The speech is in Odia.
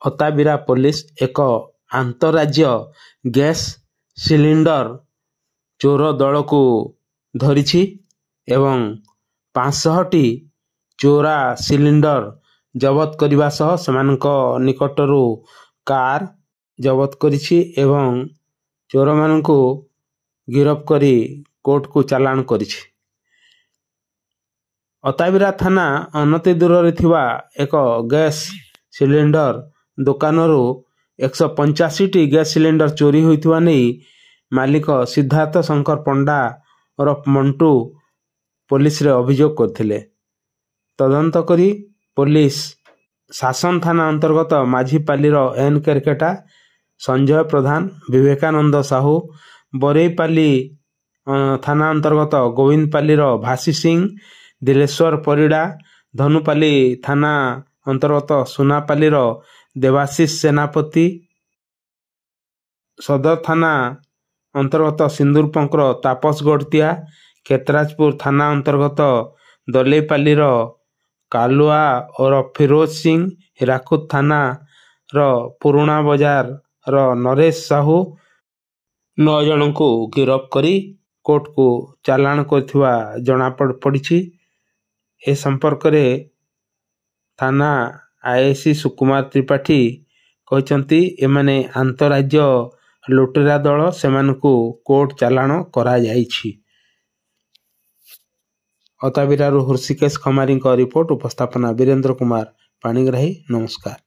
ଅତାବିରା ପୋଲିସ ଏକ ଆନ୍ତଃରାଜ୍ୟ ଗ୍ୟାସ୍ ସିଲିଣ୍ଡର ଚୋର ଦଳକୁ ଧରିଛି ଏବଂ 500ଟି ଚୋରା ସିଲିଣ୍ଡର ଜବତ କରିବା ସହ ସେମାନଙ୍କ ନିକଟରୁ କାର୍ ଜବତ କରିଛି ଏବଂ ଚୋରମାନଙ୍କୁ ଗିରଫ କରି କୋର୍ଟକୁ ଚାଲାଣ କରିଛି। ଅତାବିରା ଥାନା ଅନତି ଦୂରରେ ଥିବା ଏକ ଗ୍ୟାସ୍ ସିଲିଣ୍ଡର ଦୋକାନରୁ 185ଟି ଗ୍ୟାସ୍ ସିଲିଣ୍ଡର ଚୋରି ହୋଇଥିବା ନେଇ ମାଲିକ ସିଦ୍ଧାର୍ଥ ଶଙ୍କର ପଣ୍ଡା ଓରଫ ମଣ୍ଟୁ ପୋଲିସରେ ଅଭିଯୋଗ କରିଥିଲେ। ତଦନ୍ତ କରି ପୋଲିସ ଶାସନ ଥାନା ଅନ୍ତର୍ଗତ ମାଝିପାଲିର ଏନ୍ କେରକେଟା, ସଞ୍ଜୟ ପ୍ରଧାନ, ବିବେକାନନ୍ଦ ସାହୁ, ବରେଇପାଲି ଥାନା ଅନ୍ତର୍ଗତ ଗୋବିନ୍ଦପାଲିର ଭାସି ସିଂ, ଦିଲେଶ୍ୱର ପରିଡ଼ା, ଧନୁପାଲି ଥାନା ଅନ୍ତର୍ଗତ ସୁନାପାଲିର ଦେବାଶିଷ ସେନାପତି, ସଦର ଥାନା ଅନ୍ତର୍ଗତ ସିନ୍ଦୁରପଙ୍କର ତାପସ ଗଡ଼ତିଆ, କ୍ଷେତ୍ରାଜପୁର ଥାନା ଅନ୍ତର୍ଗତ ଦଲେଇପାଲିର କାଲୁଆ ଓରଫ ଫିରୋଜ ସିଂ, ହୀରାକୁଦ ଥାନାର ପୁରୁଣା ବଜାରର ନରେଶ ସାହୁ 9 ଜଣଙ୍କୁ ଗିରଫ କରି କୋର୍ଟକୁ ଚାଲାଣ କରିଥିବା ଜଣାପଡ଼ିଛି। ଏ ସମ୍ପର୍କରେ ଥାନା ଆଇଆଇସି ସୁକୁମାର ତ୍ରିପାଠୀ କହିଛନ୍ତି, ଏମାନେ ଆନ୍ତଃରାଜ୍ୟ ଲୁଟେରା ଦଳ, ସେମାନଙ୍କୁ କୋର୍ଟ ଚାଲାଣ କରାଯାଇଛି। ଅତାବିରାରୁ ହୃଷିକେଶ ଖମାରୀଙ୍କ ରିପୋର୍ଟ। ଉପସ୍ଥାପନା ବୀରେନ୍ଦ୍ର କୁମାର ପାଣିଗ୍ରାହୀ। ନମସ୍କାର।